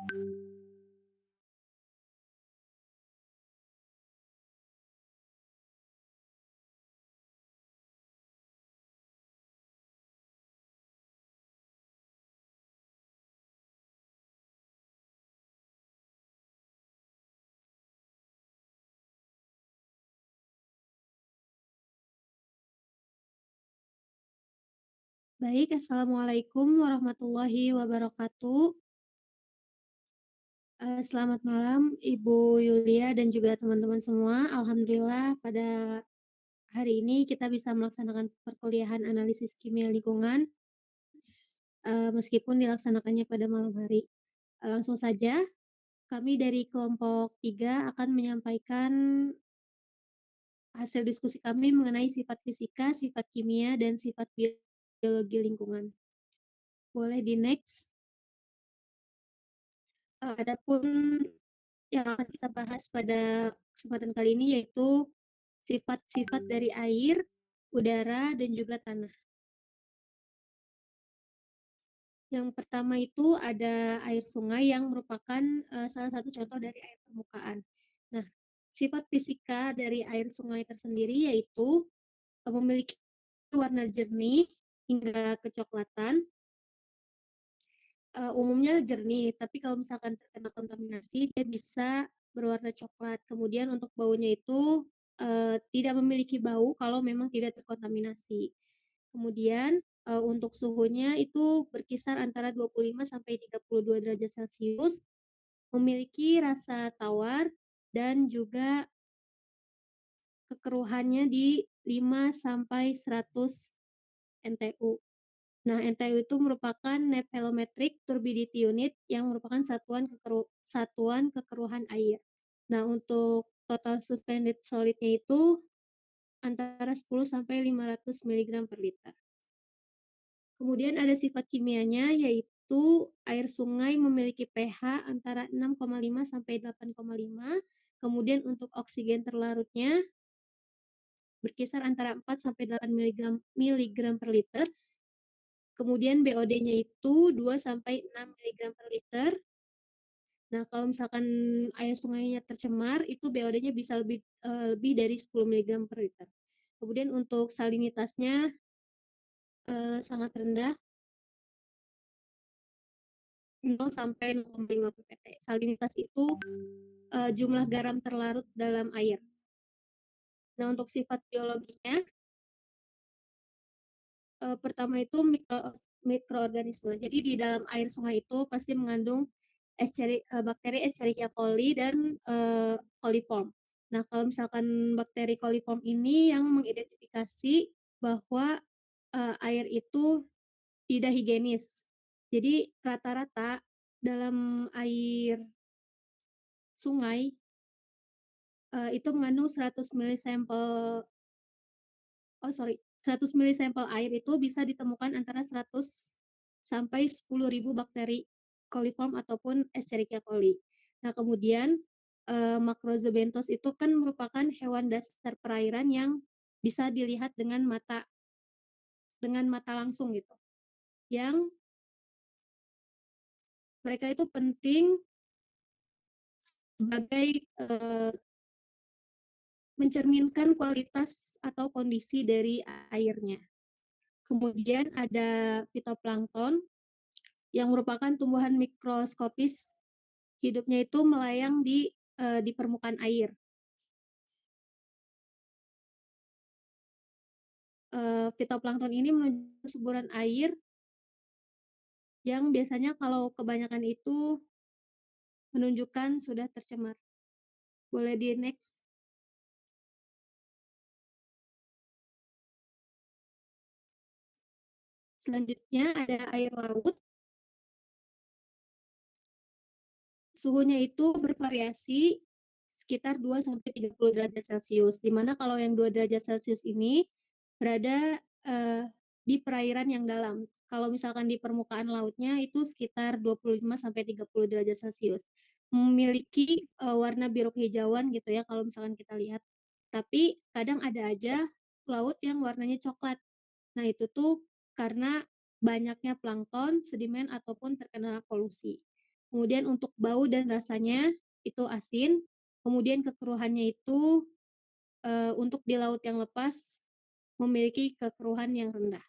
Baik, assalamualaikum warahmatullahi wabarakatuh. Selamat malam Ibu Yulia dan juga teman-teman semua. Alhamdulillah pada hari ini kita bisa melaksanakan perkuliahan analisis kimia lingkungan, meskipun dilaksanakannya pada malam hari. Langsung saja, kami dari kelompok 3 akan menyampaikan hasil diskusi kami mengenai sifat fisika, sifat kimia, dan sifat biologi lingkungan. Boleh di next. Adapun yang akan kita bahas pada kesempatan kali ini yaitu sifat-sifat dari air, udara, dan juga tanah. Yang pertama itu ada air sungai yang merupakan salah satu contoh dari air permukaan. Nah, sifat fisika dari air sungai tersendiri yaitu memiliki warna jernih hingga kecoklatan. Umumnya jernih, tapi kalau misalkan terkena kontaminasi, dia bisa berwarna coklat. Kemudian untuk baunya itu tidak memiliki bau kalau memang tidak terkontaminasi. Kemudian untuk suhunya itu berkisar antara 25 sampai 32 derajat Celcius, memiliki rasa tawar dan juga kekeruhannya di 5 sampai 100 NTU. Nah, NTU itu merupakan Nephelometric Turbidity Unit yang merupakan satuan kekeruhan air. Nah, untuk total suspended solidnya itu antara 10 sampai 500 mg per liter. Kemudian ada sifat kimianya yaitu air sungai memiliki pH antara 6,5 sampai 8,5. Kemudian untuk oksigen terlarutnya berkisar antara 4 sampai 8 mg per liter. Kemudian BOD-nya itu 2 sampai 6 mg per liter. Nah, kalau misalkan air sungainya tercemar, itu BOD-nya bisa lebih dari 10 mg per liter. Kemudian untuk salinitasnya sangat rendah, 0 sampai 0,5 ppt. Salinitas itu jumlah garam terlarut dalam air. Nah, untuk sifat biologinya, pertama itu mikroorganisme. Jadi di dalam air sungai itu pasti mengandung bakteri Escherichia coli dan coliform. Nah, kalau misalkan bakteri coliform ini yang mengidentifikasi bahwa air itu tidak higienis. Jadi rata-rata dalam air sungai itu mengandung 100 ml sampel 100 ml sampel air itu bisa ditemukan antara 100 sampai 10.000 bakteri coliform ataupun Escherichia coli. Nah, kemudian Macrorhizobenthos itu kan merupakan hewan dasar perairan yang bisa dilihat dengan mata langsung gitu. Yang mereka itu penting sebagai mencerminkan kualitas atau kondisi dari airnya. Kemudian ada fitoplankton yang merupakan tumbuhan mikroskopis, hidupnya itu melayang di permukaan air. Fitoplankton ini menunjukkan semburan air yang biasanya kalau kebanyakan itu menunjukkan sudah tercemar. Boleh di next. Selanjutnya ada air laut. Suhunya itu bervariasi sekitar 2 sampai 30 derajat Celcius. Di mana kalau yang 2 derajat Celcius ini berada di perairan yang dalam. Kalau misalkan di permukaan lautnya itu sekitar 25 sampai 30 derajat Celcius. Memiliki warna biru kehijauan gitu ya kalau misalkan kita lihat. Tapi kadang ada aja laut yang warnanya coklat. Nah, itu tuh karena banyaknya plankton, sedimen ataupun terkena polusi. Kemudian untuk bau dan rasanya itu asin, kemudian kekeruhannya itu, untuk di laut yang lepas memiliki kekeruhan yang rendah.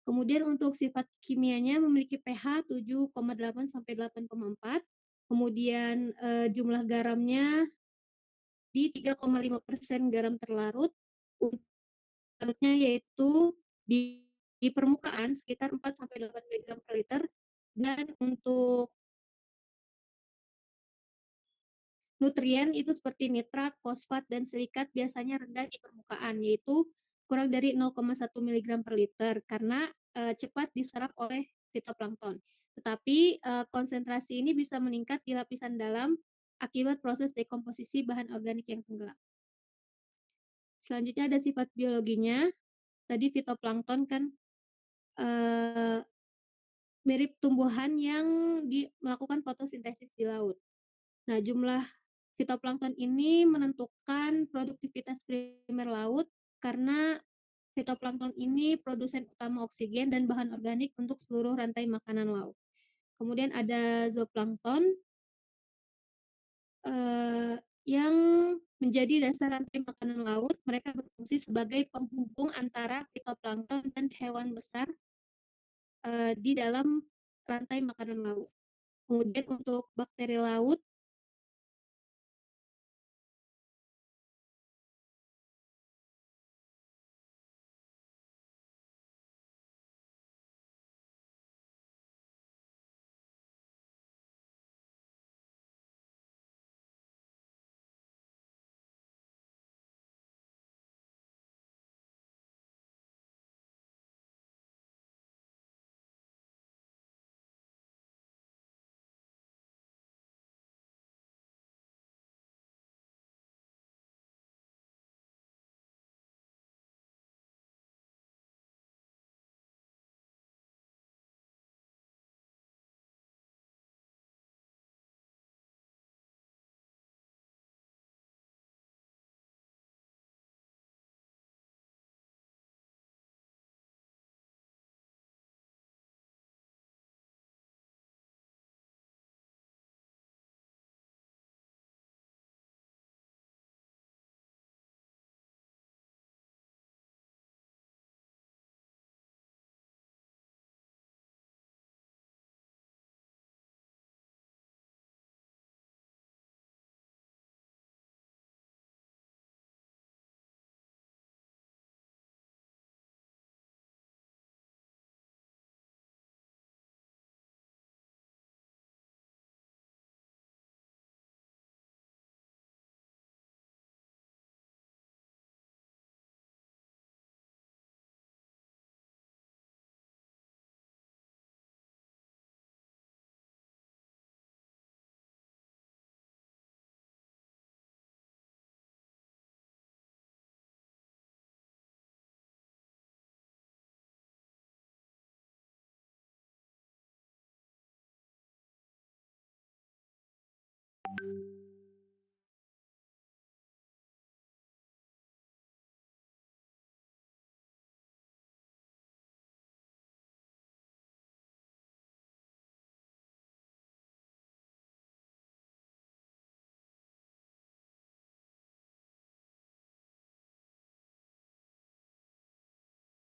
Kemudian untuk sifat kimianya memiliki pH 7,8 sampai 8,4, kemudian, jumlah garamnya di 3,5% garam terlarut, untuk larutnya yaitu di di permukaan sekitar 4 sampai 8 miligram per liter, dan untuk nutrien itu seperti nitrat, fosfat, dan silikat biasanya rendah di permukaan, yaitu kurang dari 0,1 miligram per liter karena cepat diserap oleh fitoplankton. Tetapi konsentrasi ini bisa meningkat di lapisan dalam akibat proses dekomposisi bahan organik yang tenggelam. Selanjutnya ada sifat biologinya. Tadi fitoplankton kan eh, mirip tumbuhan yang melakukan fotosintesis di laut. Nah, jumlah fitoplankton ini menentukan produktivitas primer laut karena fitoplankton ini produsen utama oksigen dan bahan organik untuk seluruh rantai makanan laut. Kemudian ada zooplankton yang menjadi dasar rantai makanan laut. Mereka berfungsi sebagai penghubung antara fitoplankton dan hewan besar di dalam rantai makanan laut. Kemudian untuk bakteri laut,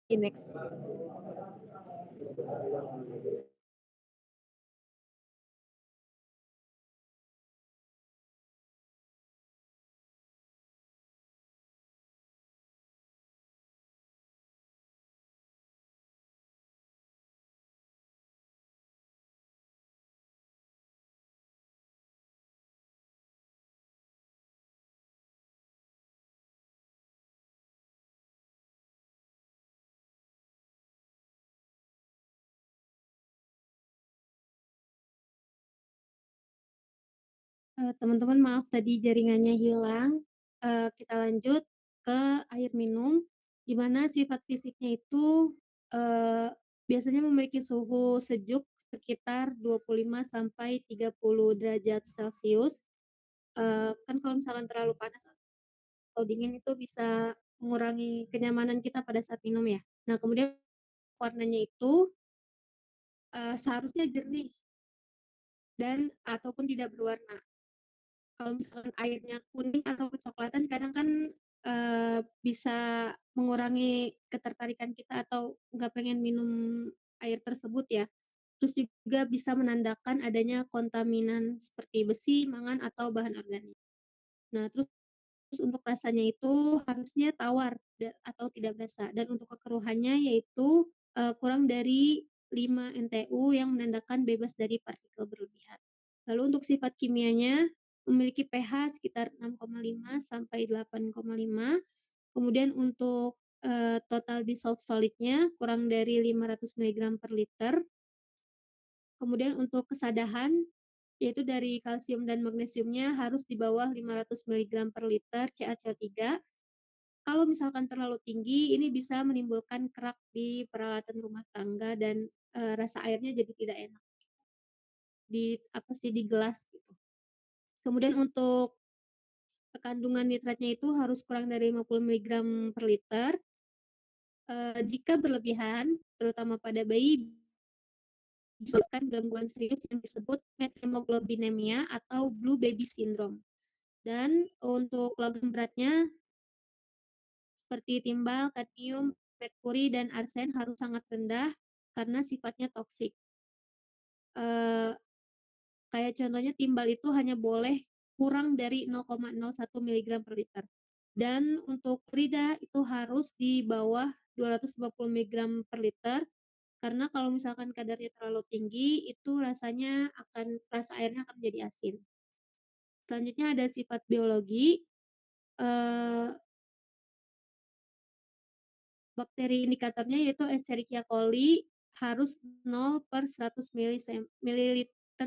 next. Teman-teman maaf tadi jaringannya hilang. Kita lanjut ke air minum, di mana sifat fisiknya itu biasanya memiliki suhu sejuk sekitar 25 sampai 30 derajat Celcius. Kan kalau misalkan terlalu panas atau dingin itu bisa mengurangi kenyamanan kita pada saat minum ya. Nah, kemudian warnanya itu seharusnya jernih. dan ataupun tidak berwarna. Kalau misalkan airnya kuning atau kecoklatan kadang kan bisa mengurangi ketertarikan kita atau nggak pengen minum air tersebut ya. Terus juga bisa menandakan adanya kontaminan seperti besi, mangan, atau bahan organik. Nah, terus untuk rasanya itu harusnya tawar atau tidak berasa. Dan untuk kekeruhannya yaitu kurang dari 5 NTU yang menandakan bebas dari partikel berlebihan. Lalu untuk sifat kimianya memiliki pH sekitar 6,5 sampai 8,5. Kemudian untuk total dissolved solidnya kurang dari 500 mg per liter. Kemudian untuk kesadahan yaitu dari kalsium dan magnesiumnya harus di bawah 500 mg per liter CaCO3. Kalau misalkan terlalu tinggi, ini bisa menimbulkan kerak di peralatan rumah tangga dan rasa airnya jadi tidak enak di gelas gitu. Kemudian untuk kandungan nitratnya itu harus kurang dari 50 mg per liter. Jika berlebihan, terutama pada bayi, disebabkan gangguan serius yang disebut methemoglobinemia atau blue baby syndrome. Dan untuk logam beratnya seperti timbal, kadmium, merkuri, dan arsen harus sangat rendah karena sifatnya toksik. Kayak contohnya timbal itu hanya boleh kurang dari 0,01 mg per liter. Dan untuk klorida itu harus di bawah 250 mg per liter karena kalau misalkan kadarnya terlalu tinggi itu rasa airnya akan menjadi asin. Selanjutnya ada sifat biologi. Eh, Bakteri indikatornya yaitu Escherichia coli harus 0 per 100 ml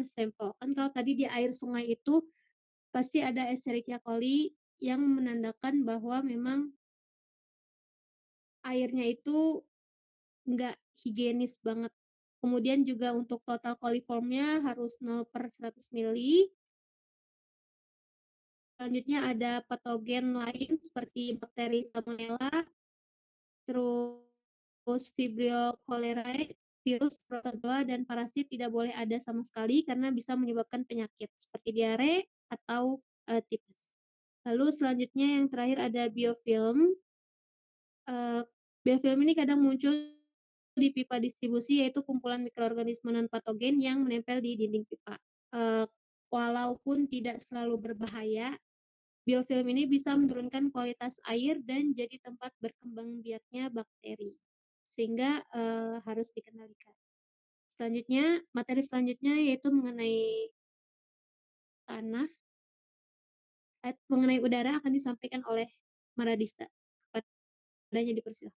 sampel. Kan kalau tadi di air sungai itu pasti ada Escherichia coli yang menandakan bahwa memang airnya itu nggak higienis banget. Kemudian juga untuk total coliformnya harus 0 per 100 ml. Selanjutnya ada patogen lain seperti bakteri Salmonella, terus Vibrio cholerae, virus, protozoa, dan parasit tidak boleh ada sama sekali karena bisa menyebabkan penyakit seperti diare atau tipes. Lalu selanjutnya yang terakhir ada biofilm. Uh, Biofilm ini kadang muncul di pipa distribusi yaitu kumpulan mikroorganisme non-patogen yang menempel di dinding pipa. Uh, Walaupun tidak selalu berbahaya, biofilm ini bisa menurunkan kualitas air dan jadi tempat berkembang biaknya bakteri, sehingga harus dikendalikan. Materi selanjutnya yaitu mengenai tanah, mengenai udara akan disampaikan oleh Maradista. Kepadanya dipersilakan.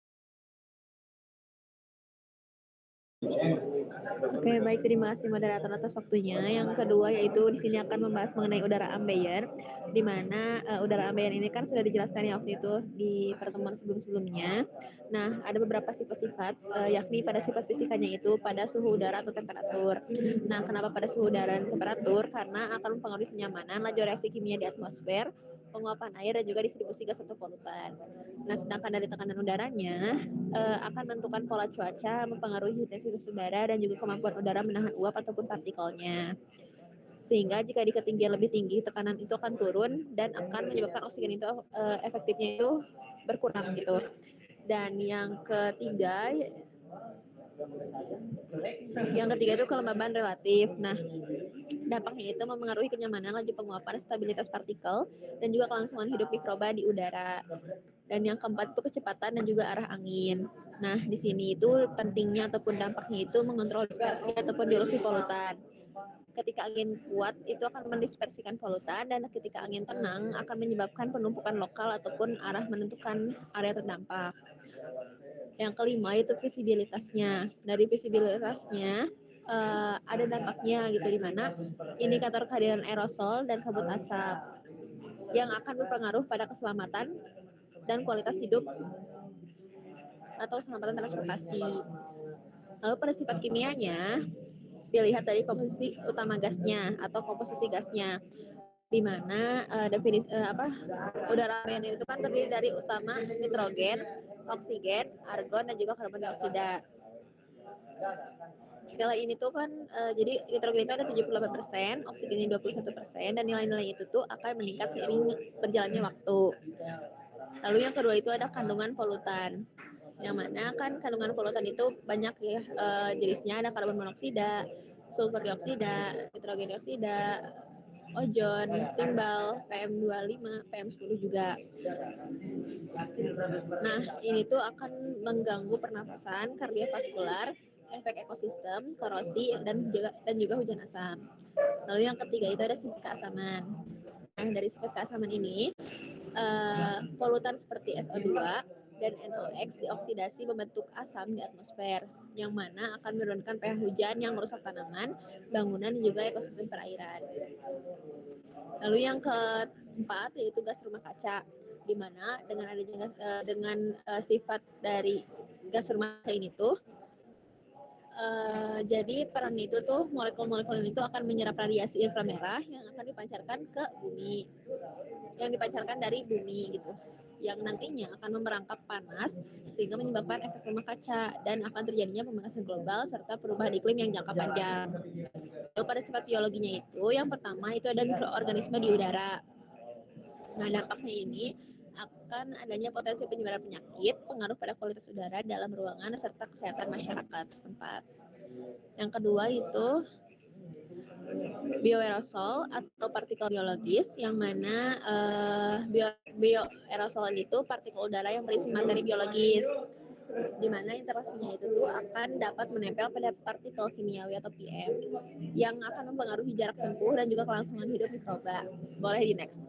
Oke, baik, terima kasih moderator atas waktunya. Yang kedua yaitu di sini akan membahas mengenai udara ambient, di mana udara ambient ini kan sudah dijelaskan ya waktu itu di pertemuan sebelum-sebelumnya. Nah, ada beberapa sifat-sifat, yakni pada sifat fisikanya itu pada suhu udara atau temperatur. Nah, kenapa pada suhu udara dan temperatur? Karena akan mempengaruhi kenyamanan, laju reaksi kimia di atmosfer, penguapan air, dan juga distribusi gas atau polutan. Nah, sedangkan dari tekanan udaranya akan menentukan pola cuaca, mempengaruhi intensitas udara, dan juga kemampuan udara menahan uap ataupun partikelnya. Sehingga jika di ketinggian lebih tinggi, tekanan itu akan turun dan akan menyebabkan oksigen itu efektifnya itu berkurang gitu. Dan yang ketiga itu kelembaban relatif. Nah, dampaknya itu mempengaruhi kenyamanan, laju penguapan, stabilitas partikel, dan juga kelangsungan hidup mikroba di udara. Dan yang keempat itu kecepatan dan juga arah angin. Nah, di sini itu pentingnya ataupun dampaknya itu mengontrol dispersi ataupun dilusi polutan. Ketika angin kuat itu akan mendispersikan polutan, dan ketika angin tenang akan menyebabkan penumpukan lokal ataupun arah menentukan area terdampak. Yang kelima itu visibilitasnya. Dari visibilitasnya ada dampaknya gitu, di mana indikator kehadiran aerosol dan kabut asap yang akan berpengaruh pada keselamatan dan kualitas hidup atau keselamatan transportasi. Lalu pada sifat kimianya dilihat dari komposisi utama gasnya atau komposisi gasnya, di mana udara ambien itu kan terdiri dari utama nitrogen, oksigen, argon, dan juga karbon dioksida. Nilai ini tuh kan jadi nitrogen itu ada 78%, oksigennya 21%, dan nilai-nilai itu tuh akan meningkat seiring berjalannya waktu. Lalu yang kedua itu ada kandungan polutan. Yang mana kan kandungan polutan itu banyak ya jenisnya, ada karbon monoksida, sulfur dioksida, nitrogen dioksida, ozon, timbal, PM25, PM10 juga. Nah, ini tuh akan mengganggu pernafasan, kardiovaskular, efek ekosistem, korosi, dan juga hujan asam. Lalu yang ketiga itu ada sifat keasaman. Nah, dari sifat keasaman ini, polutan seperti SO2 dan NOx dioksidasi membentuk asam di atmosfer, yang mana akan menurunkan pH hujan yang merusak tanaman, bangunan, dan juga ekosistem perairan. Lalu yang keempat yaitu gas rumah kaca, di mana dengan adanya sifat dari gas rumah kaca ini tuh jadi peran itu tuh molekul-molekul itu akan menyerap radiasi inframerah yang akan dipancarkan ke bumi, yang dipancarkan dari bumi gitu, yang nantinya akan memerangkap panas sehingga menyebabkan efek rumah kaca dan akan terjadinya pemanasan global serta perubahan iklim yang jangka panjang. Lalu pada sifat biologinya itu, yang pertama itu ada mikroorganisme di udara. Nah, dampaknya ini akan adanya potensi penyebaran penyakit, pengaruh pada kualitas udara dalam ruangan, serta kesehatan masyarakat setempat. Yang kedua itu bioaerosol atau partikel biologis, yang mana bioaerosol itu partikel udara yang berisi materi biologis, di mana interaksinya itu tuh akan dapat menempel pada partikel kimiawi atau PM yang akan mempengaruhi jarak tempuh dan juga kelangsungan hidup mikroba. Boleh di next.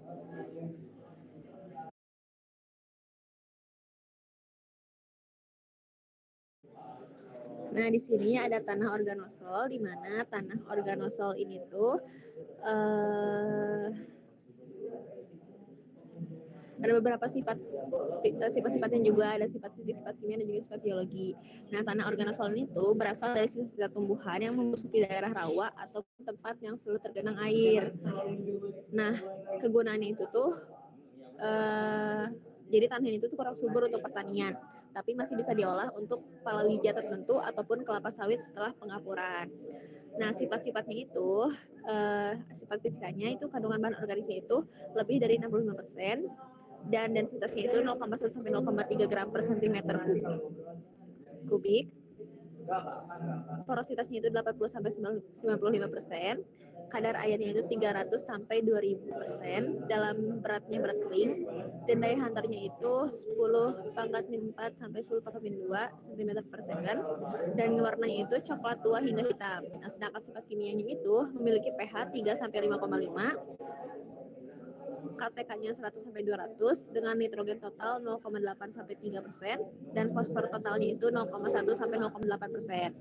Nah, di sini ada tanah organosol, di mana tanah organosol ini tuh ada beberapa sifat-sifatnya juga, ada sifat fisik, sifat kimia, dan juga sifat biologi. Nah, tanah organosol ini tuh berasal dari sisa-sisa tumbuhan yang memasuki daerah rawa atau tempat yang selalu tergenang air. Nah, kegunaannya itu tuh jadi tanah itu tuh kurang subur untuk pertanian, tapi masih bisa diolah untuk palawija tertentu ataupun kelapa sawit setelah pengapuran. Nah, sifat-sifatnya itu, sifat fisikanya itu kandungan bahan organiknya itu lebih dari 65%, dan densitasnya itu 0,1 sampai 0,3 gram per centimeter kubik. Porositasnya itu 80 sampai 95%, kadar airnya itu 300 sampai 2000%, dalam berat kering, dan daya hantarnya itu 10 pangkat min 4 sampai 10 pangkat min 2 cm per second, dan warnanya itu coklat tua hingga hitam. Nah, sedangkan sifat kimianya itu memiliki pH 3 sampai 5,5, KTK-nya 100 sampai 200, dengan nitrogen total 0,8 sampai 3%, dan fosfor totalnya itu 0,1 sampai 0,8%.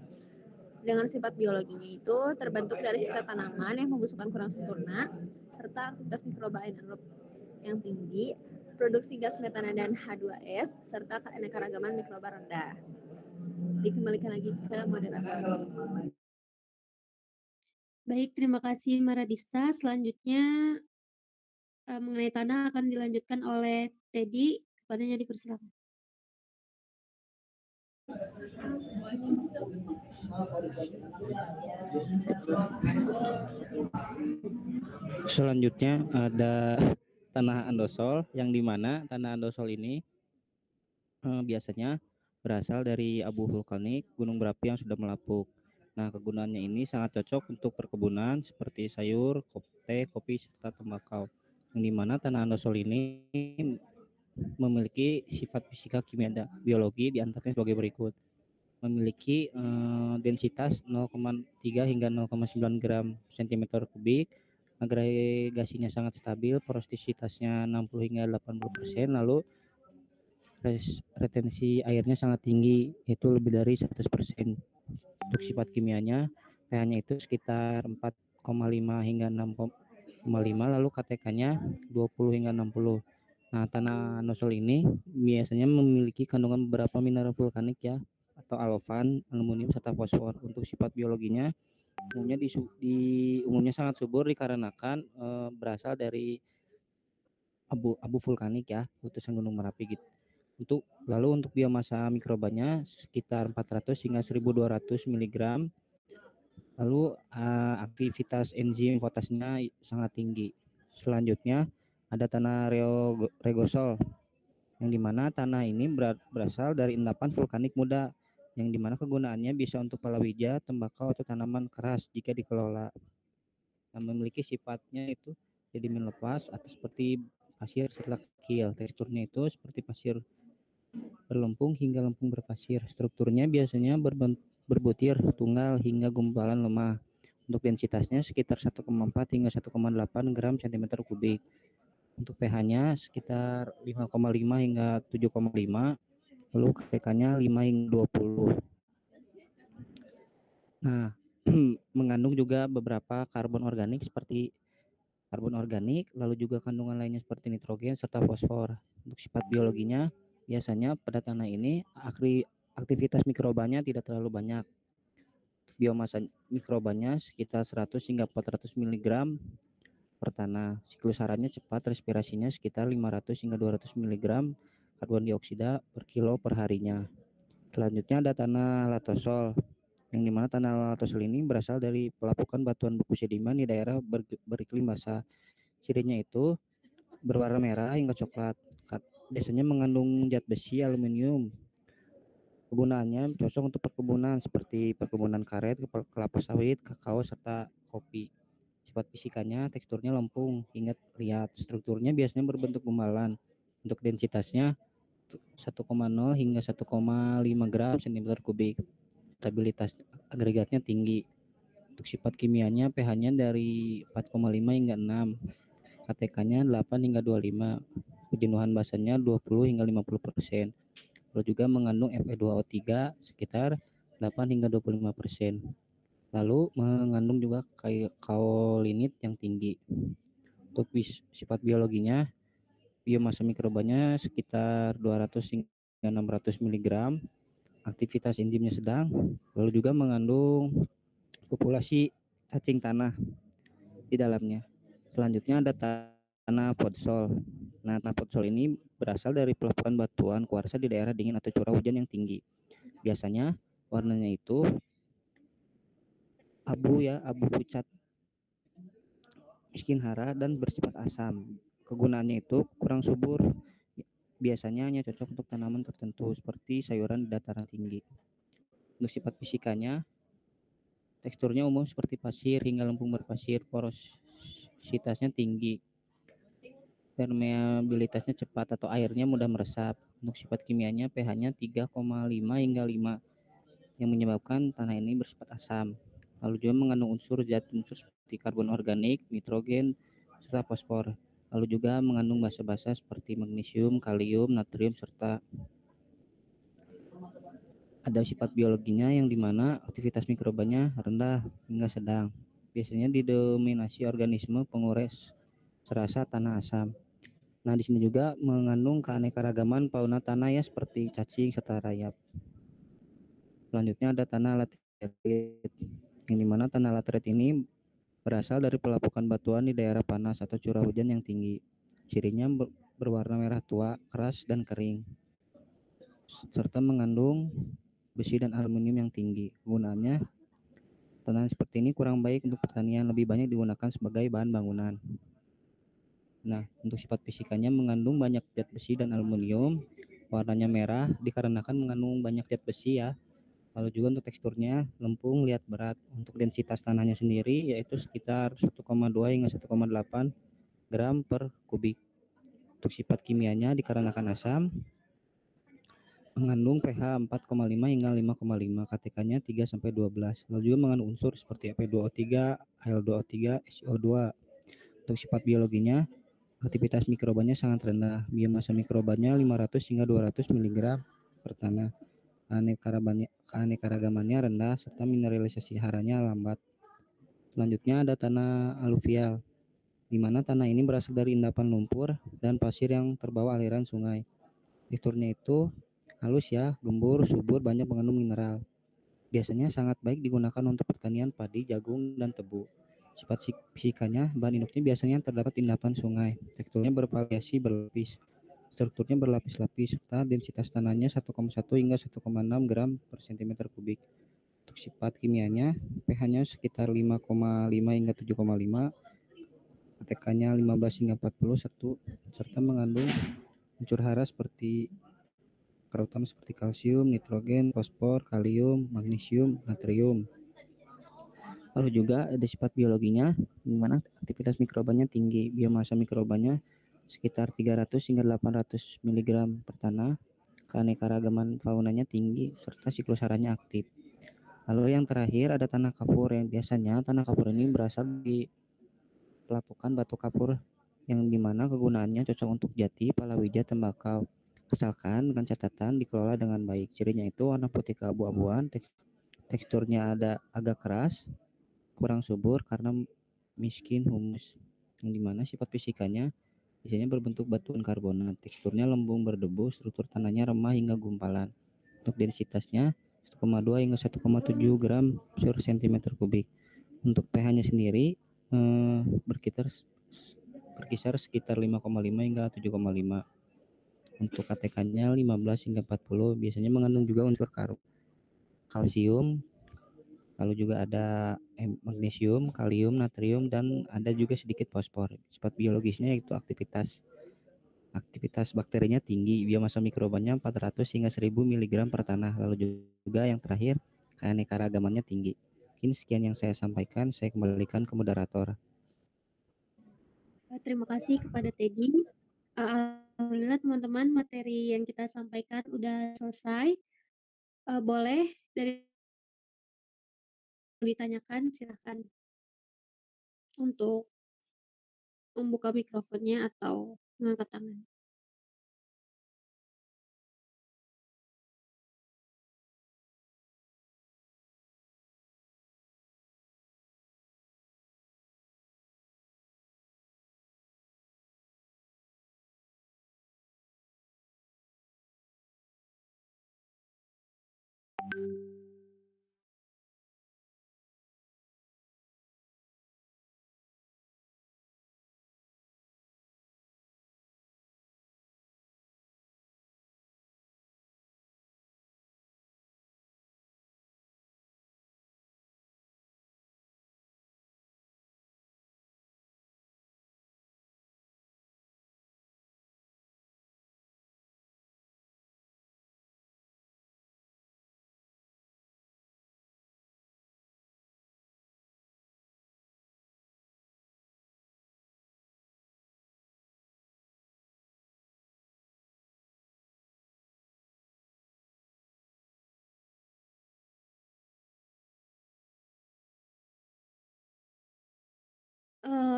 Dengan sifat biologinya itu terbentuk dari sisa tanaman yang pembusukan kurang sempurna, serta aktivitas mikroba anaerob yang tinggi, produksi gas metana dan H2S, serta keanekaragaman mikroba rendah. Dikembalikan lagi ke moderator. Baik, terima kasih Maradista. Selanjutnya mengenai tanah akan dilanjutkan oleh Teddy. Kepadanya dipersilakan. Selanjutnya ada tanah andosol, yang dimana tanah andosol ini biasanya berasal dari abu vulkanik gunung berapi yang sudah melapuk. Nah, kegunaannya ini sangat cocok untuk perkebunan seperti sayur, teh, kopi, serta tembakau. Yang dimana tanah andosol ini memiliki sifat fisika, kimia, dan biologi, diantaranya sebagai berikut. Memiliki densitas 0,3 hingga 0,9 gram cm kubik, agregasinya sangat stabil, porositasnya 60 hingga 80%, lalu retensi airnya sangat tinggi, yaitu lebih dari 100%. Untuk sifat kimianya, pH-nya itu sekitar 4,5 hingga 6,5, lalu KTK-nya 20 hingga 60. Nah, tanah nosol ini biasanya memiliki kandungan beberapa mineral vulkanik ya, atau alofan, aluminium, serta fosfor. Untuk sifat biologinya umumnya sangat subur dikarenakan berasal dari abu vulkanik ya, letusan gunung Merapi gitu. Lalu untuk biomasa mikrobanya sekitar 400 hingga 1200 mg Lalu aktivitas enzim potasnya sangat tinggi. Selanjutnya ada tanah regosol, yang dimana tanah ini berasal dari endapan vulkanik muda, yang dimana kegunaannya bisa untuk palawija, tembakau, atau tanaman keras jika dikelola. Dan memiliki sifatnya itu sedimen lepas atau seperti pasir serta kecil. Teksturnya itu seperti pasir berlempung hingga lempung berpasir. Strukturnya biasanya berbutir, tunggal, hingga gumpalan lemah. Untuk densitasnya sekitar 1,4 hingga 1,8 gram cm kubik. Untuk pH-nya sekitar 5,5 hingga 7,5, lalu KTK-nya 5 hingga 20. Nah, mengandung juga beberapa karbon organik seperti karbon organik, lalu juga kandungan lainnya seperti nitrogen serta fosfor. Untuk sifat biologinya, biasanya pada tanah ini aktivitas mikrobanya tidak terlalu banyak. Biomasa mikrobanya sekitar 100 hingga 400 mg per tanah. Siklus hariannya cepat, respirasinya sekitar 500 hingga 200 mg karbon dioksida per kilo per harinya. Selanjutnya ada tanah latosol, yang dimana tanah latosol ini berasal dari pelapukan batuan beku sedimen di daerah beriklim basah. Cirinya itu berwarna merah hingga coklat. Biasanya mengandung zat besi, aluminium. Kegunaannya cocok untuk perkebunan seperti perkebunan karet, kelapa sawit, kakao, serta kopi. Sifat fisikanya, teksturnya lempung hingga liat. Strukturnya biasanya berbentuk gumpalan. Untuk densitasnya 1,0 hingga 1,5 gram cm kubik. Stabilitas agregatnya tinggi. Untuk sifat kimianya, pH-nya dari 4,5 hingga 6. KTK-nya 8 hingga 25. Kejenuhan basanya 20 hingga 50%. Lalu juga mengandung Fe2O3 sekitar 8 hingga 25%. Lalu mengandung juga kaolinit yang tinggi. Untuk sifat biologinya, biomasa mikrobanya sekitar 200 hingga 600 mg, aktivitas enzimnya sedang, lalu juga mengandung populasi cacing tanah di dalamnya. Selanjutnya ada tanah podsol. Nah, tanah podsol ini berasal dari pelapukan batuan kuarsa di daerah dingin atau curah hujan yang tinggi. Biasanya warnanya itu abu pucat, miskin hara, dan bersifat asam. Kegunaannya itu kurang subur. Biasanya hanya cocok untuk tanaman tertentu seperti sayuran di dataran tinggi. Untuk sifat fisikanya, teksturnya umum seperti pasir hingga lempung berpasir, porositasnya tinggi, permeabilitasnya cepat atau airnya mudah meresap. Untuk sifat kimianya, pH-nya 3,5 hingga 5, yang menyebabkan tanah ini bersifat asam. Lalu juga mengandung zat unsur seperti karbon organik, nitrogen, serta fosfor. Lalu juga mengandung basa-basa seperti magnesium, kalium, natrium, serta ada sifat biologinya yang dimana aktivitas mikrobanya rendah hingga sedang. Biasanya didominasi organisme pengures serasa tanah asam. Nah, di sini juga mengandung keanekaragaman fauna tanah ya seperti cacing serta rayap. Selanjutnya ada tanah laterit, yang dimana tanah laterit ini berasal dari pelapukan batuan di daerah panas atau curah hujan yang tinggi. Cirinya berwarna merah tua, keras, dan kering, serta mengandung besi dan aluminium yang tinggi. Kegunaannya, tanah seperti ini kurang baik untuk pertanian, lebih banyak digunakan sebagai bahan bangunan. Nah, untuk sifat fisikanya mengandung banyak zat besi dan aluminium, warnanya merah dikarenakan mengandung banyak zat besi ya. Lalu juga untuk teksturnya lempung, liat, berat. Untuk densitas tanahnya sendiri yaitu sekitar 1,2 hingga 1,8 gram per kubik. Untuk sifat kimianya dikarenakan asam, mengandung pH 4,5 hingga 5,5, KTK-nya 3 sampai 12. Lalu juga mengandung unsur seperti Fe2O3, Al2O3, SiO2. Untuk sifat biologinya, aktivitas mikrobanya sangat rendah. Biomasa mikrobanya 500 hingga 200 mg per tanah. Keanekaragamannya rendah serta mineralisasi haranya lambat. Selanjutnya ada tanah aluvial, di mana tanah ini berasal dari endapan lumpur dan pasir yang terbawa aliran sungai. Teksturnya itu halus ya, gembur, subur, banyak mengandung mineral. Biasanya sangat baik digunakan untuk pertanian padi, jagung, dan tebu. Sifat fisikanya, bahan induknya biasanya terdapat endapan sungai. Teksturnya bervariasi berlapis. Strukturnya berlapis-lapis serta densitas tanahnya 1,1 hingga 1,6 gram per cm kubik. Untuk Untuk sifat kimianya, pH-nya sekitar 5,5 hingga 7,5, ATK-nya 15 hingga 41, serta mengandung unsur hara seperti terutama seperti kalsium, nitrogen, fosfor, kalium, magnesium, natrium. Lalu juga ada sifat biologinya, di mana aktivitas mikrobanya tinggi, biomasa mikrobanya sekitar 300 hingga 800 mg per tanah, keanekaragaman faunanya tinggi, serta siklus haranya aktif. Lalu yang terakhir ada tanah kapur, yang biasanya tanah kapur ini berasal dari pelapukan batu kapur yang dimana kegunaannya cocok untuk jati, palawija, tembakau. Asalkan dengan catatan dikelola dengan baik. Cirinya itu warna putih keabu-abuan, teksturnya ada agak keras, kurang subur karena miskin humus. Yang dimana sifat fisikanya biasanya berbentuk batuan karbonat, teksturnya lembung berdebu, struktur tanahnya remah hingga gumpalan. Untuk densitasnya 1,2 hingga 1,7 gram per cm kubik. Untuk pH-nya sendiri berkisar sekitar 5,5 hingga 7,5. Untuk KTK-nya 15 hingga 40, biasanya mengandung juga unsur kalsium, lalu juga ada magnesium, kalium, natrium, dan ada juga sedikit fosfor. Sifat biologisnya yaitu aktivitas bakterinya tinggi, biomasa mikrobanya 400 hingga 1000 mg per tanah. Lalu juga yang terakhir, keanekaragamannya tinggi. Mungkin sekian yang saya sampaikan, saya kembalikan ke moderator. Terima kasih kepada Teddy. Alhamdulillah teman-teman, materi yang kita sampaikan udah selesai. Boleh dari ditanyakan, silahkan untuk membuka mikrofonnya atau mengangkat tangan.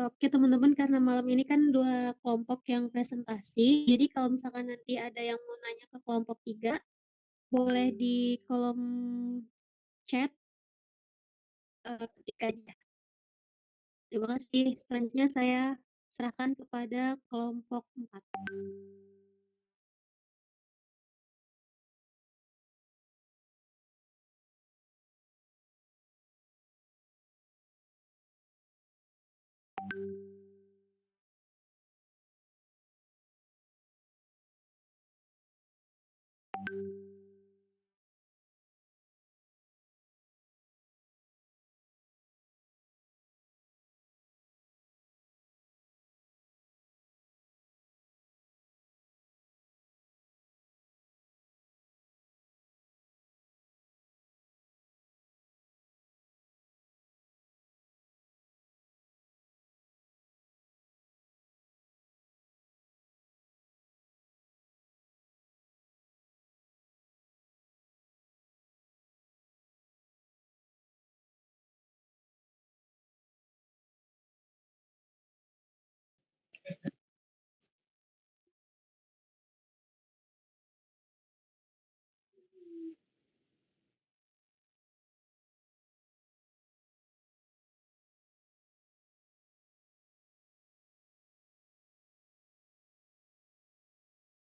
Oke teman-teman, karena malam ini kan 2 kelompok yang presentasi, jadi kalau misalkan nanti ada yang mau nanya ke kelompok 3, boleh di kolom chat, ketik aja. Terima kasih. Selanjutnya saya serahkan kepada kelompok 4.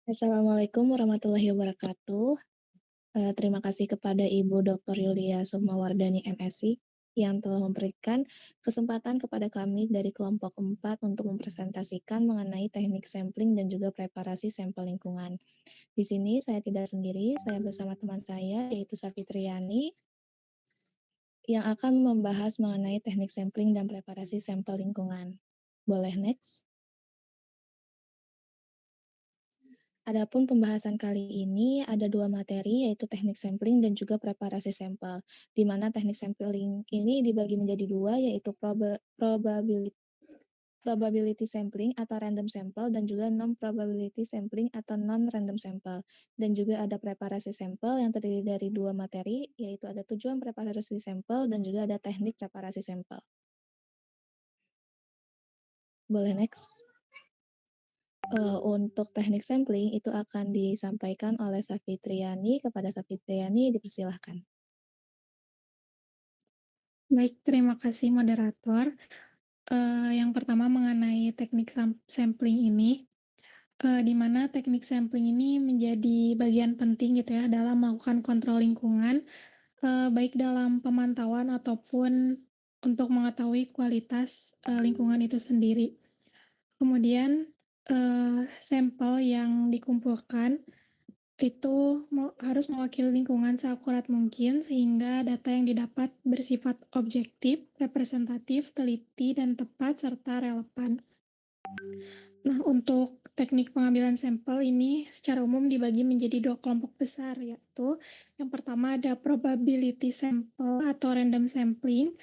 Assalamualaikum warahmatullahi wabarakatuh. Terima kasih kepada Ibu Dr. Yulia Sukmawardani MSc yang telah memberikan kesempatan kepada kami dari kelompok 4 untuk mempresentasikan mengenai teknik sampling dan juga preparasi sampel lingkungan. Di sini saya tidak sendiri, saya bersama teman saya yaitu Sakti Triani. yang akan membahas mengenai teknik sampling dan preparasi sampel lingkungan. Boleh next? Adapun pembahasan kali ini ada 2 materi, yaitu teknik sampling dan juga preparasi sampel, di mana teknik sampling ini dibagi menjadi 2, yaitu probability sampling atau random sample dan juga non-probability sampling atau non-random sample. Dan juga ada preparasi sampel yang terdiri dari 2 materi, yaitu ada tujuan preparasi sampel dan juga ada teknik preparasi sampel. Boleh next? Untuk teknik sampling itu akan disampaikan oleh Safitriani. Kepada Safitriani, dipersilahkan. Baik, terima kasih moderator. Yang pertama mengenai teknik sampling ini, di mana teknik sampling ini menjadi bagian penting gitu ya dalam melakukan kontrol lingkungan, baik dalam pemantauan ataupun untuk mengetahui kualitas lingkungan itu sendiri. Kemudian sampel yang dikumpulkan itu harus mewakili lingkungan seakurat mungkin sehingga data yang didapat bersifat objektif, representatif, teliti, dan tepat serta relevan. Nah, untuk teknik pengambilan sampel ini secara umum dibagi menjadi 2 kelompok besar, yaitu yang pertama ada probability sample atau random sampling,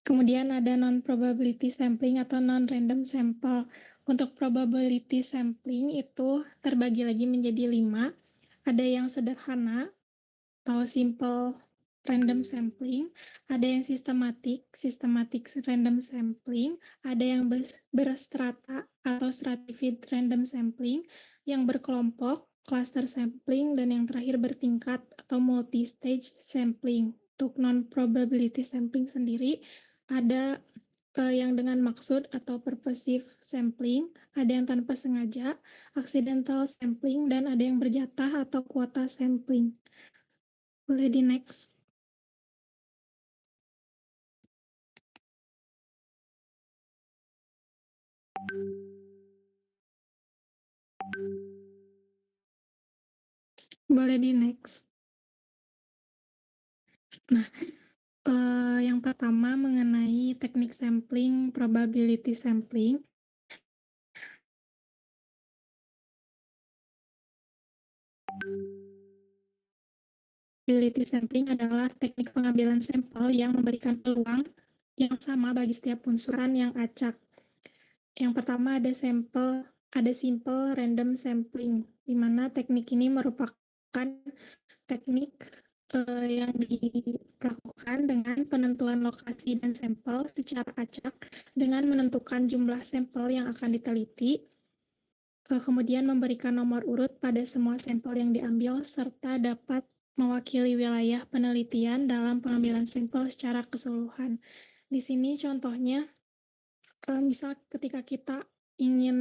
kemudian ada non-probability sampling atau non-random sample. Untuk probability sampling itu terbagi lagi menjadi 5. Ada yang sederhana atau simple random sampling, ada yang systematic random sampling, ada yang berstrata atau stratified random sampling, yang berkelompok cluster sampling, dan yang terakhir bertingkat atau multi-stage sampling. Untuk non-probability sampling sendiri ada yang dengan maksud atau purposive sampling, ada yang tanpa sengaja, accidental sampling, dan ada yang berjatah atau kuota sampling. Boleh di next. Boleh di next. Nah, yang pertama mengenai teknik sampling, probability sampling. Probability sampling adalah teknik pengambilan sampel yang memberikan peluang yang sama bagi setiap unsuran yang acak. Yang pertama ada simple random sampling, di mana teknik ini merupakan teknik yang dilakukan dengan penentuan lokasi dan sampel secara acak dengan menentukan jumlah sampel yang akan diteliti, kemudian memberikan nomor urut pada semua sampel yang diambil serta dapat mewakili wilayah penelitian dalam pengambilan sampel secara keseluruhan. Di sini contohnya, misal ketika kita ingin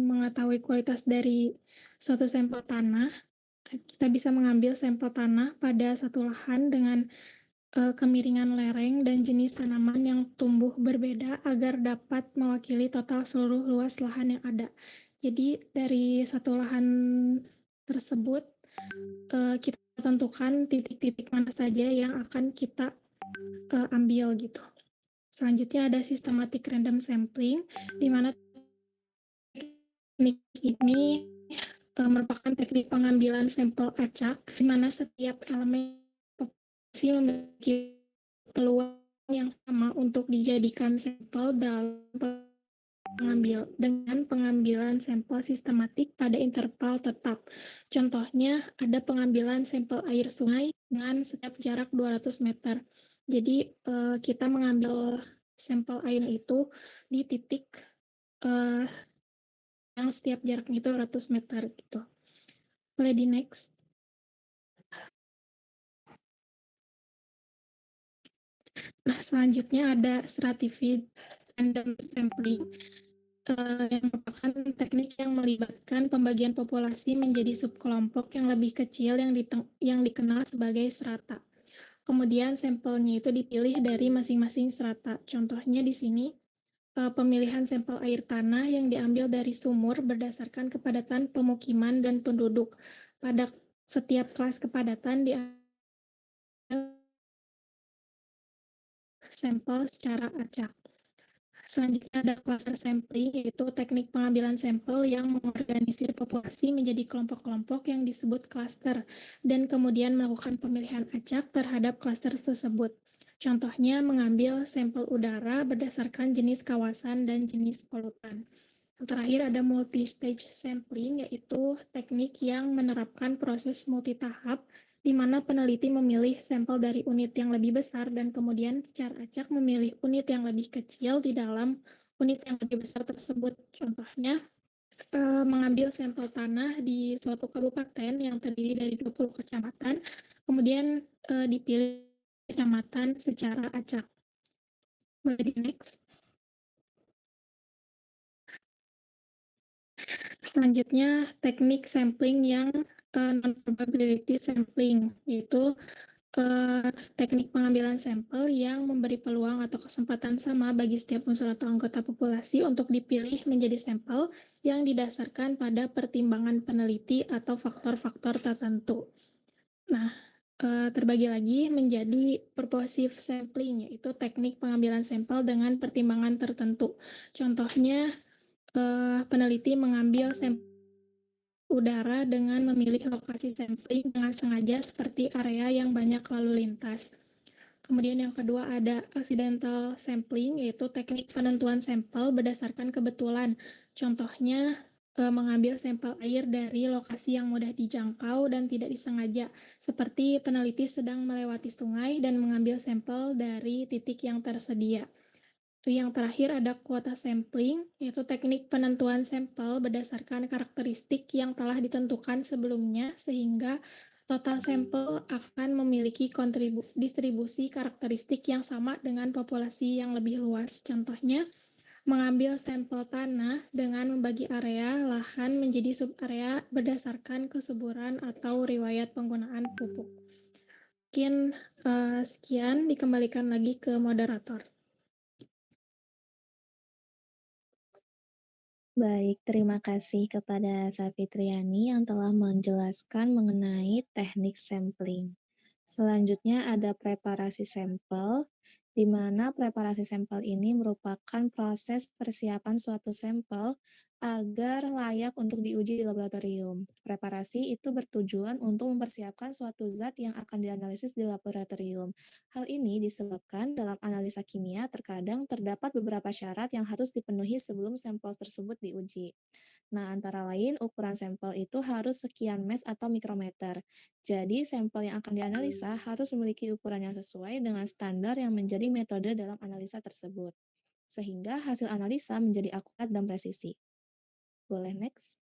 mengetahui kualitas dari suatu sampel tanah, kita bisa mengambil sampel tanah pada satu lahan dengan kemiringan lereng dan jenis tanaman yang tumbuh berbeda agar dapat mewakili total seluruh luas lahan yang ada. Jadi dari satu lahan tersebut kita tentukan titik-titik mana saja yang akan kita ambil gitu. Selanjutnya ada systematic random sampling, di mana teknik ini merupakan teknik pengambilan sampel acak, di mana setiap elemen populasi memiliki peluang yang sama untuk dijadikan sampel dalam pengambilan sampel sistematik pada interval tetap. Contohnya ada pengambilan sampel air sungai dengan setiap jarak 200 meter. Jadi kita mengambil sampel air itu di titik yang setiap jaraknya itu 200 meter gitu. Boleh di next. Nah, selanjutnya ada stratified random sampling, yang merupakan teknik yang melibatkan pembagian populasi menjadi subkelompok yang lebih kecil yang dikenal sebagai strata. Kemudian sampelnya itu dipilih dari masing-masing strata. Contohnya di sini pemilihan sampel air tanah yang diambil dari sumur berdasarkan kepadatan pemukiman dan penduduk. Pada setiap kelas kepadatan diambil sampel secara acak. Selanjutnya ada cluster sampling, yaitu teknik pengambilan sampel yang mengorganisir populasi menjadi kelompok-kelompok yang disebut klaster, dan kemudian melakukan pemilihan acak terhadap klaster tersebut. Contohnya mengambil sampel udara berdasarkan jenis kawasan dan jenis polutan. Yang terakhir ada multi-stage sampling, yaitu teknik yang menerapkan proses multitahap di mana peneliti memilih sampel dari unit yang lebih besar dan kemudian secara acak memilih unit yang lebih kecil di dalam unit yang lebih besar tersebut. Contohnya, mengambil sampel tanah di suatu kabupaten yang terdiri dari 20 kecamatan, kemudian dipilih kecamatan secara acak. Boleh di next. Selanjutnya, teknik sampling yang non-probability sampling, yaitu teknik pengambilan sampel yang memberi peluang atau kesempatan sama bagi setiap unsur atau anggota populasi untuk dipilih menjadi sampel yang didasarkan pada pertimbangan peneliti atau faktor-faktor tertentu. Nah, terbagi lagi menjadi purposive sampling, yaitu teknik pengambilan sampel dengan pertimbangan tertentu. Contohnya, peneliti mengambil sampel udara dengan memilih lokasi sampling dengan sengaja seperti area yang banyak lalu lintas. Kemudian yang kedua ada accidental sampling, yaitu teknik penentuan sampel berdasarkan kebetulan. Contohnya mengambil sampel air dari lokasi yang mudah dijangkau dan tidak disengaja, seperti peneliti sedang melewati sungai dan mengambil sampel dari titik yang tersedia. Yang terakhir ada kuota sampling, yaitu teknik penentuan sampel berdasarkan karakteristik yang telah ditentukan sebelumnya, sehingga total sampel akan memiliki distribusi karakteristik yang sama dengan populasi yang lebih luas. Contohnya, mengambil sampel tanah dengan membagi area lahan menjadi subarea berdasarkan kesuburan atau riwayat penggunaan pupuk. Mungkin sekian, dikembalikan lagi ke moderator. Baik, terima kasih kepada Safitriani yang telah menjelaskan mengenai teknik sampling. Selanjutnya ada preparasi sampel, di mana preparasi sampel ini merupakan proses persiapan suatu sampel agar layak untuk diuji di laboratorium. Preparasi itu bertujuan untuk mempersiapkan suatu zat yang akan dianalisis di laboratorium. Hal ini disebabkan dalam analisa kimia terkadang terdapat beberapa syarat yang harus dipenuhi sebelum sampel tersebut diuji. Nah, antara lain ukuran sampel itu harus sekian mes atau mikrometer. Jadi, sampel yang akan dianalisa harus memiliki ukuran yang sesuai dengan standar yang menjadi metode dalam analisa tersebut, sehingga hasil analisa menjadi akurat dan presisi. Boleh next?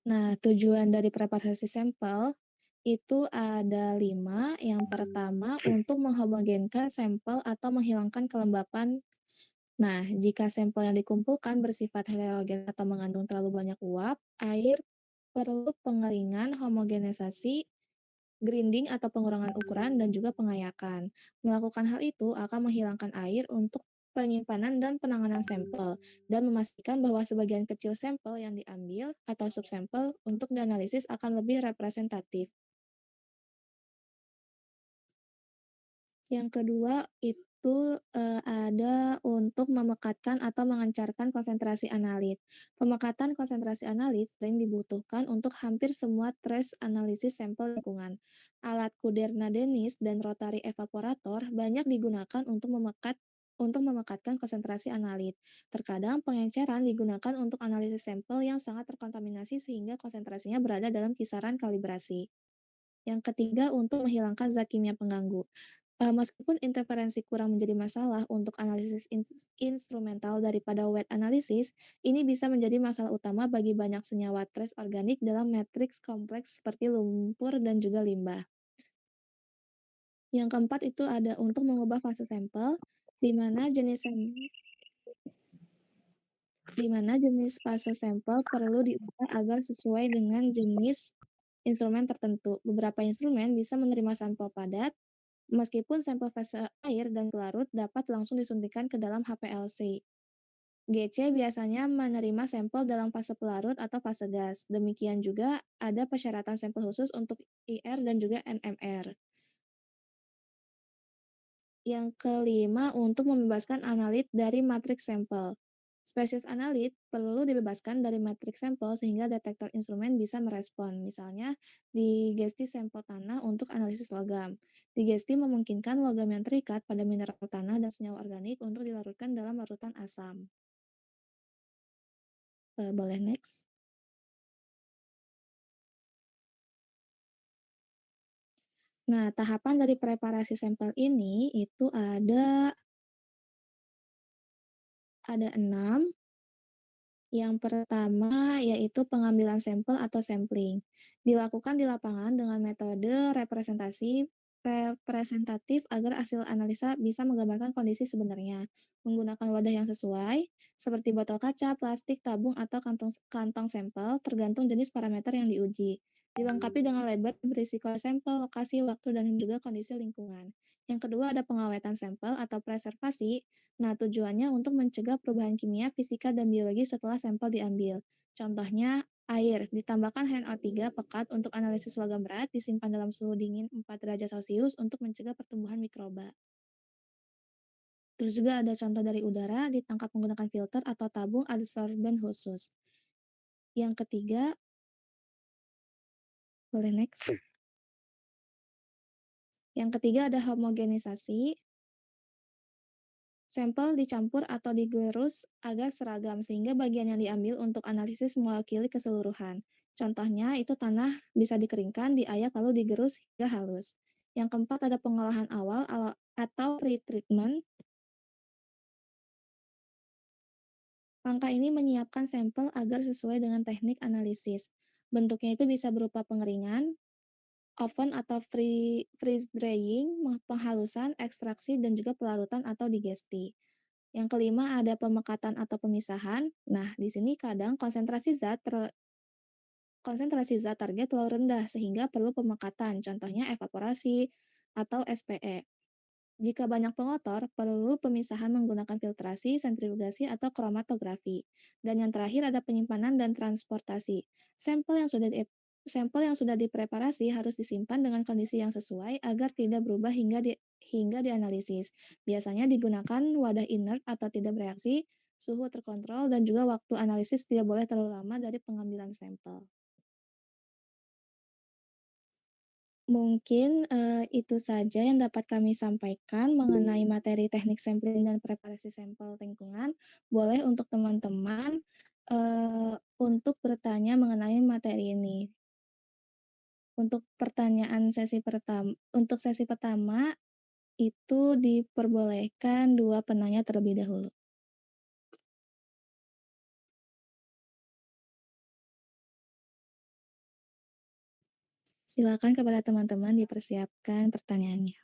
Nah, tujuan dari preparasi sampel itu ada 5. Yang pertama, untuk menghomogenkan sampel atau menghilangkan kelembapan. Nah, jika sampel yang dikumpulkan bersifat heterogen atau mengandung terlalu banyak uap, air perlu pengeringan, homogenisasi, grinding atau pengurangan ukuran, dan juga pengayakan. Melakukan hal itu akan menghilangkan air untuk penyimpanan dan penanganan sampel, dan memastikan bahwa sebagian kecil sampel yang diambil atau subsampel untuk dianalisis akan lebih representatif. Yang kedua itu ada untuk memekatkan atau mengencarkan konsentrasi analit. Pemekatan konsentrasi analit sering dibutuhkan untuk hampir semua trace analisis sampel lingkungan. Alat Kuderna-Dennis dan rotary evaporator banyak digunakan untuk memekatkan konsentrasi analit. Terkadang pengenceran digunakan untuk analisis sampel yang sangat terkontaminasi sehingga konsentrasinya berada dalam kisaran kalibrasi. Yang ketiga, untuk menghilangkan zat kimia pengganggu. Meskipun interferensi kurang menjadi masalah untuk analisis instrumental daripada wet analysis, ini bisa menjadi masalah utama bagi banyak senyawa trace organik dalam matriks kompleks seperti lumpur dan juga limbah. Yang keempat itu ada untuk mengubah fase sampel, di mana jenis fase sampel perlu diubah agar sesuai dengan jenis instrumen tertentu. Beberapa instrumen bisa menerima sampel padat, meskipun sampel fase air dan pelarut dapat langsung disuntikan ke dalam HPLC. GC biasanya menerima sampel dalam fase pelarut atau fase gas. Demikian juga ada persyaratan sampel khusus untuk IR dan juga NMR. Yang kelima, untuk membebaskan analit dari matriks sampel. Spesies analit perlu dibebaskan dari matriks sampel sehingga detektor instrumen bisa merespon. Misalnya, digesti sampel tanah untuk analisis logam. Digesti memungkinkan logam yang terikat pada mineral tanah dan senyawa organik untuk dilarutkan dalam larutan asam. Boleh next. Nah, tahapan dari preparasi sampel ini itu ada 6. Yang pertama yaitu pengambilan sampel atau sampling. Dilakukan di lapangan dengan metode representatif agar hasil analisa bisa menggambarkan kondisi sebenarnya. Menggunakan wadah yang sesuai, seperti botol kaca, plastik, tabung, atau kantong sampel, tergantung jenis parameter yang diuji. Dilengkapi dengan label berisi kode sampel, lokasi, waktu, dan juga kondisi lingkungan. Yang kedua ada pengawetan sampel atau preservasi. Nah, tujuannya untuk mencegah perubahan kimia, fisika, dan biologi setelah sampel diambil. Contohnya, air ditambahkan HNO3 pekat untuk analisis logam berat, disimpan dalam suhu dingin 4 derajat Celcius untuk mencegah pertumbuhan mikroba. Terus juga ada contoh dari udara, ditangkap menggunakan filter atau tabung adsorben khusus. Yang ketiga, boleh next. Yang ketiga ada homogenisasi. Sampel dicampur atau digerus agar seragam, sehingga bagian yang diambil untuk analisis mewakili keseluruhan. Contohnya, itu tanah bisa dikeringkan, diayak, lalu digerus hingga halus. Yang keempat ada pengolahan awal atau pre-treatment. Langkah ini menyiapkan sampel agar sesuai dengan teknik analisis. Bentuknya itu bisa berupa pengeringan, oven atau freeze drying, penghalusan, ekstraksi, dan juga pelarutan atau digesti. Yang kelima ada pemekatan atau pemisahan. Nah, di sini kadang konsentrasi zat target terlalu rendah sehingga perlu pemekatan, contohnya evaporasi atau SPE. Jika banyak pengotor, perlu pemisahan menggunakan filtrasi, sentrifugasi, atau kromatografi. Dan yang terakhir ada penyimpanan dan transportasi. Sampel yang sudah dipreparasi harus disimpan dengan kondisi yang sesuai agar tidak berubah hingga dianalisis. Biasanya digunakan wadah inert atau tidak bereaksi, suhu terkontrol, dan juga waktu analisis tidak boleh terlalu lama dari pengambilan sampel. Mungkin itu saja yang dapat kami sampaikan mengenai materi teknik sampling dan preparasi sampel lingkungan. Boleh untuk teman-teman untuk bertanya mengenai materi ini. Untuk sesi pertama itu diperbolehkan 2 penanya terlebih dahulu. Silakan kepada teman-teman dipersiapkan pertanyaannya.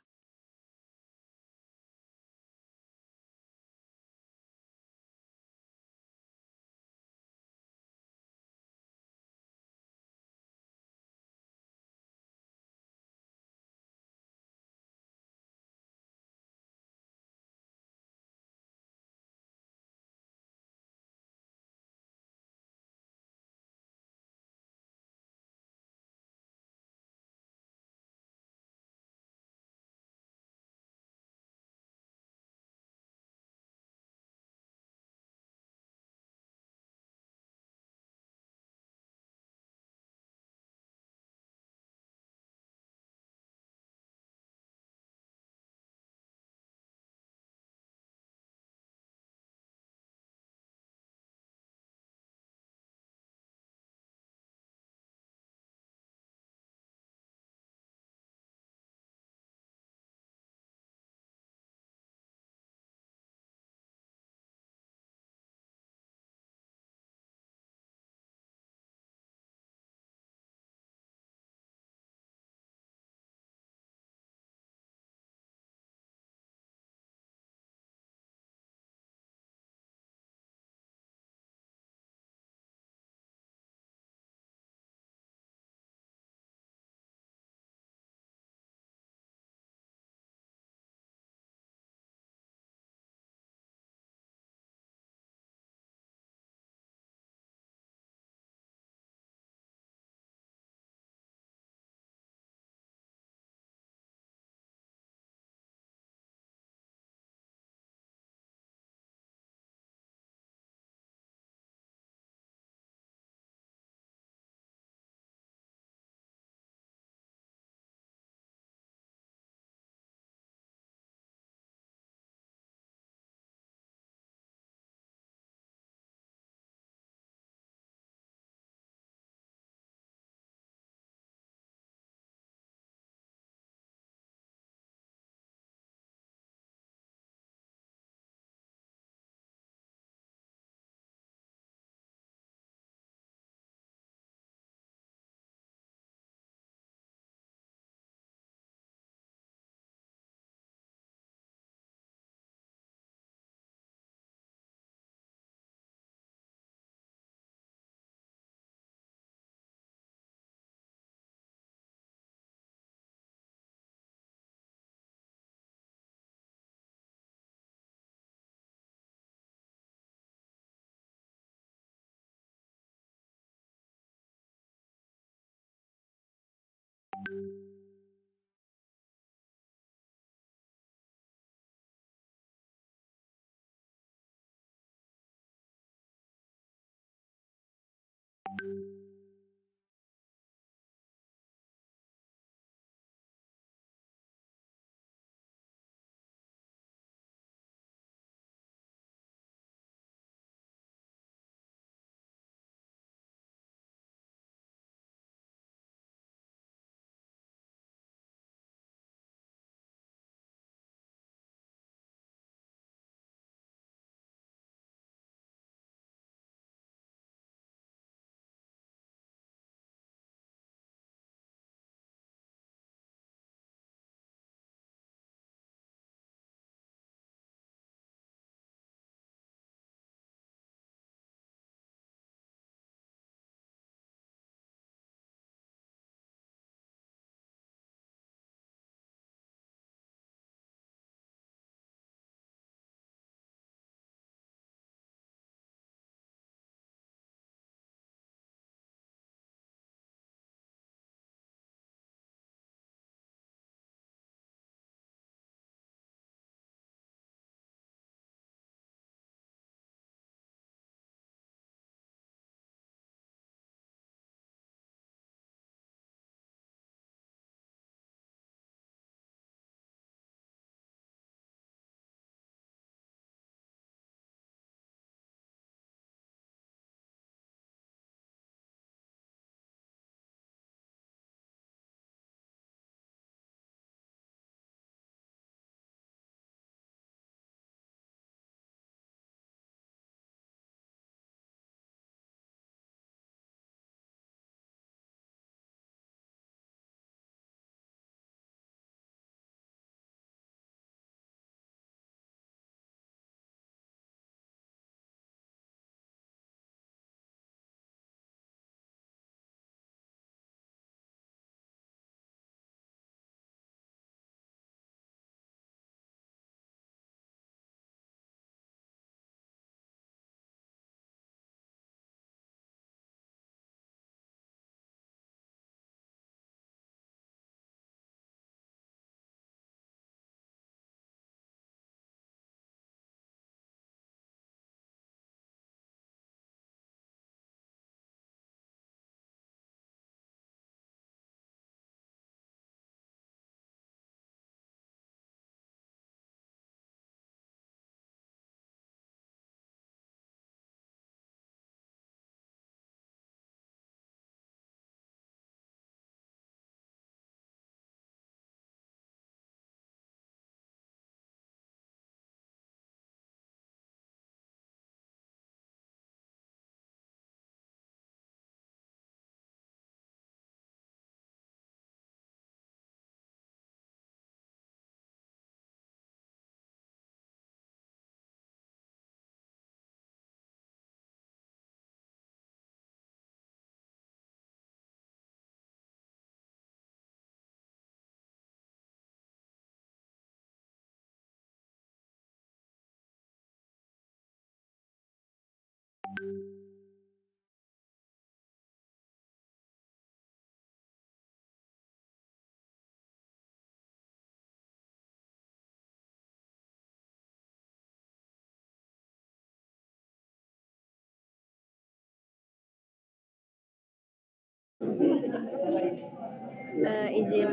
Izin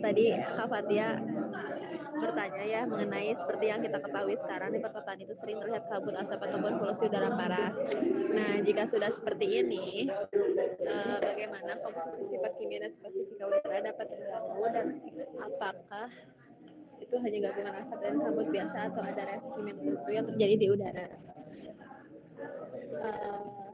tadi Kak Fatia bertanya ya mengenai seperti yang kita ketahui sekarang di perkotaan itu sering terlihat kabut asap ataupun polusi udara parah. Nah, jika sudah seperti ini, bagaimana komposisi sifat kimia dan sifat fisika udara dapat terganggu dan apakah itu hanya gabungan asap dan kabut biasa atau ada reaksi kimia tertentu yang terjadi di udara? Uh,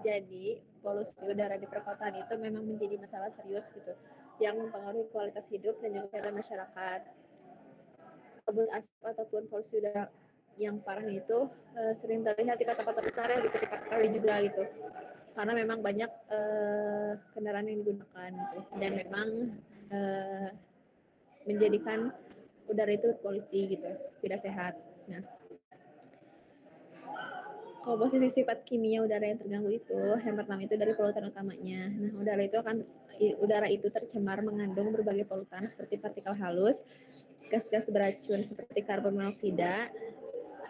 Jadi polusi udara di perkotaan itu memang menjadi masalah serius gitu yang mempengaruhi kualitas hidup dan juga kesehatan masyarakat. Kabut asap ataupun polusi udara yang parah itu sering terlihat di kota-kota besar ya gitu, kita ketahui juga gitu. Karena memang banyak kendaraan yang digunakan gitu. Dan memang menjadikan udara itu polusi gitu, tidak sehat. Nah, komposisi sifat kimia udara yang terganggu itu, yang pertama itu dari polutan utamanya. Nah, udara itu tercemar mengandung berbagai polutan seperti partikel halus, gas-gas beracun seperti karbon monoksida,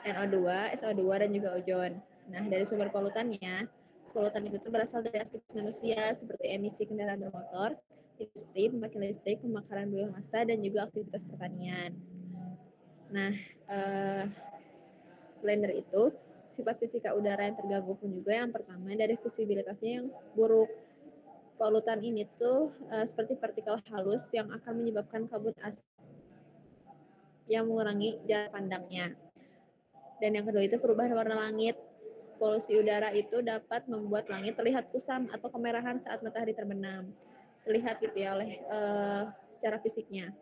NO2, SO2 dan juga ozon. Nah, dari sumber polutannya, polutan itu berasal dari aktivitas manusia seperti emisi kendaraan bermotor, industri, pembangkit listrik, pembakaran biomasa dan juga aktivitas pertanian. Nah, selain dari itu, sifat fisika udara yang terganggu pun juga yang pertama dari visibilitasnya yang buruk. Polutan ini tuh seperti partikel halus yang akan menyebabkan kabut asap yang mengurangi jarak pandangnya. Dan yang kedua itu perubahan warna langit. Polusi udara itu dapat membuat langit terlihat kusam atau kemerahan saat matahari terbenam. Terlihat gitu ya oleh secara fisiknya.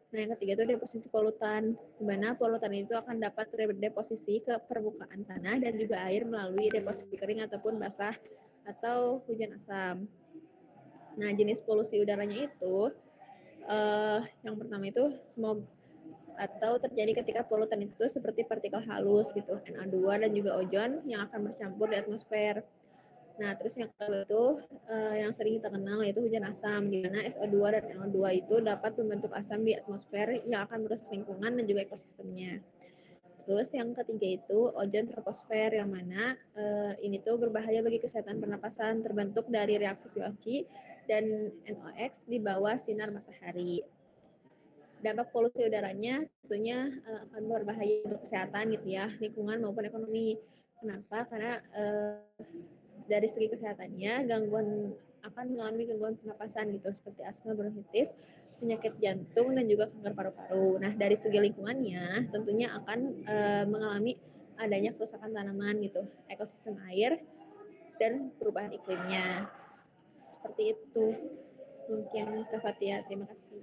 Nah, yang ketiga itu deposisi polutan, di mana polutan itu akan dapat berdeposisi ke permukaan tanah dan juga air melalui deposisi kering ataupun basah atau hujan asam. Nah, jenis polusi udaranya itu yang pertama itu smog atau terjadi ketika polutan itu seperti partikel halus gitu, NO2 dan juga ozon yang akan bercampur di atmosfer. Nah, terus yang kedua itu yang sering kita kenal yaitu hujan asam, di mana SO2 dan NO2 itu dapat membentuk asam di atmosfer yang akan merusak lingkungan dan juga ekosistemnya. Terus yang ketiga itu ozon troposfer yang mana ini tuh berbahaya bagi kesehatan pernapasan, terbentuk dari reaksi VOC dan NOx di bawah sinar matahari. Dampak polusi udaranya tentunya akan berbahaya untuk kesehatan gitu ya, lingkungan maupun ekonomi. Kenapa? Karena dari segi kesehatannya akan mengalami gangguan pernapasan gitu seperti asma, bronkitis, penyakit jantung dan juga kanker paru-paru. Nah, dari segi lingkungannya tentunya akan mengalami adanya kerusakan tanaman gitu, ekosistem air dan perubahan iklimnya. Seperti itu. Mungkin Kak Fatia, terima kasih.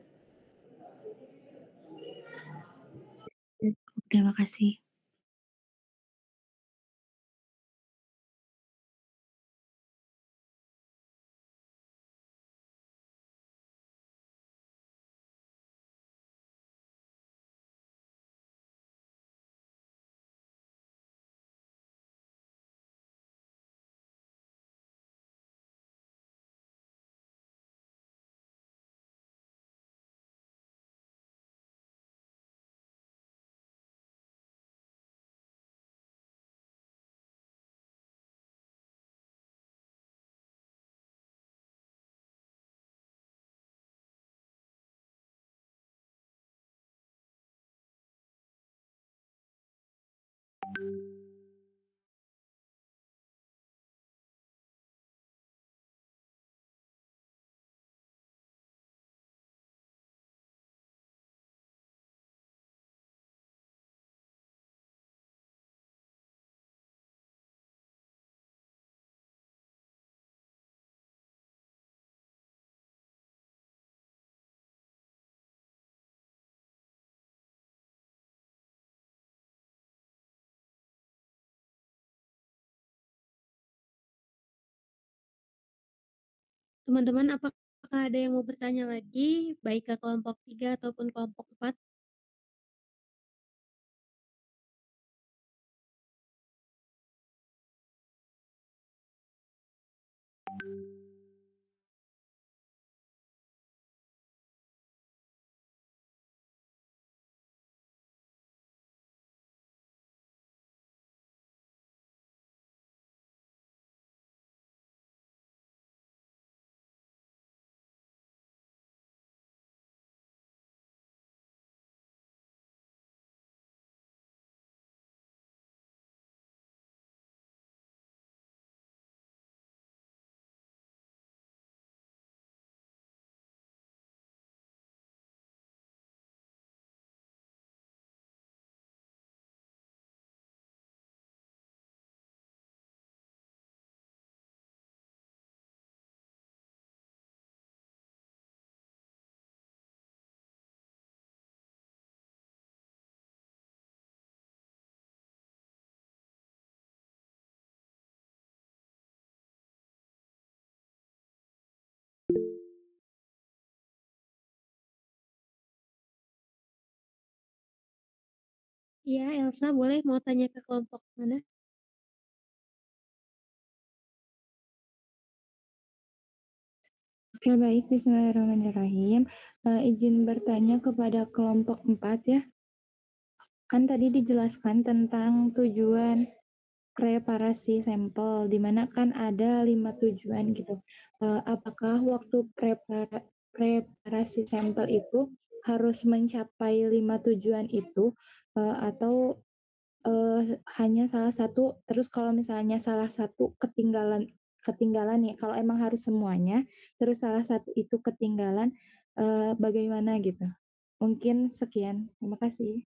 Terima kasih. Teman-teman, apakah ada yang mau bertanya lagi, baik ke kelompok 3 ataupun kelompok 4? Iya, Elsa, boleh mau tanya ke kelompok mana? Oke, baik. Bismillahirrahmanirrahim. Izin bertanya kepada kelompok 4 ya. Kan tadi dijelaskan tentang tujuan preparasi sampel, di mana kan ada 5 tujuan gitu. Apakah waktu preparasi sampel itu harus mencapai 5 tujuan itu, atau hanya salah satu, terus kalau misalnya salah satu ketinggalan ya, kalau emang harus semuanya, terus salah satu itu ketinggalan, bagaimana gitu? Mungkin sekian, terima kasih.